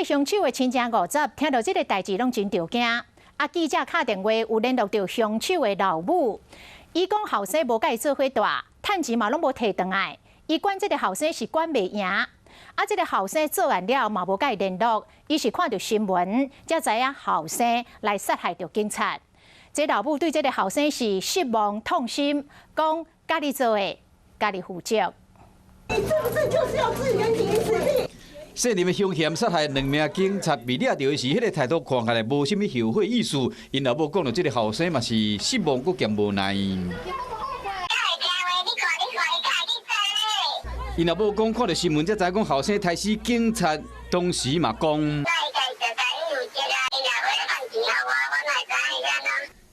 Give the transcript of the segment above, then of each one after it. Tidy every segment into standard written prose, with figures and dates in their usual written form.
凶手的亲情50听到这个代志，拢真着惊。记者打电话有联络到凶手的老母，伊讲后生无甲伊做伙大，趁钱嘛拢无摕回来。伊管这个后生是管袂赢，这个后生做完了嘛无甲伊联络，伊是看到新闻才知影后生来杀害着警察。这老母对这个后生是失望痛心，讲家己做的，家己负责。你是不是就是要置人于死地？涉嫌凶嫌杀害2名警察，被抓到的是迄个态度看起来无甚物后悔意思。因老母讲到这个后生嘛是失望佮兼无奈。因老母讲看到新闻才知讲后生杀死警察，当时嘛讲。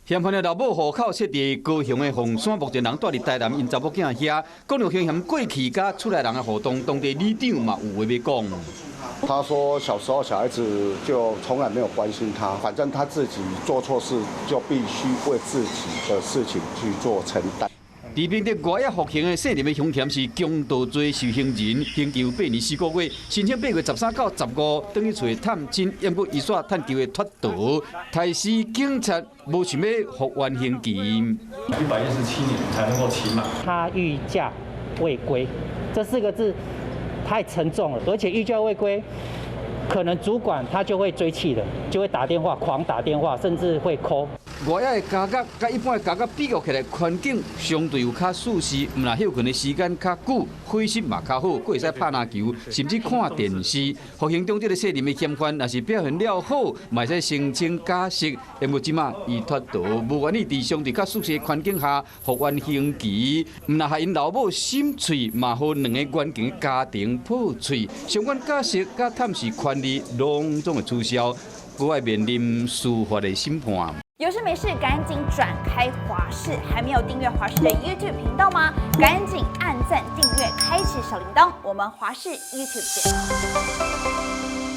嫌犯的老母户口设伫高雄的凤山，目前人住伫台南，因查某囝遐。讲到凶嫌过去甲出来人的互动，当地里长嘛有话要讲。他说小时候小孩子就从来没有关心他，反正他自己做错事就必须为自己的事情去做承担。治病得外野服刑的涉嫌的凶嫌是强盗罪受刑人，刑期8年4个月，申请8月13到15等去找探亲，因不依法探求的脱逃，杀死警察，无想要服完刑期。117年才能够期满。他逾假未归，这4个字太沉重了，而且逾假未归，可能主管他就会追气的，就会打电话，狂打电话，甚至会 call。外野的加角甲一般的加角比较起来，环境相对有较舒适，毋若休困的时间较久，伙食嘛较好，佫会使拍篮球，甚至看电视。服刑中这个涉嫌的嫌犯，若是表现了好，嘛会使申请假释。因为即马伊脱逃，无愿意伫相对较舒适的环境下服完刑期，毋若害因老母心碎，嘛互2个冤情家庭破碎。相关假释甲探视权利拢总会取消，佫要面临司法的审判。有事没事赶紧转开华视，还没有订阅华视的 YouTube 频道吗？赶紧按赞、订阅、开启小铃铛，我们华视 YouTube 见。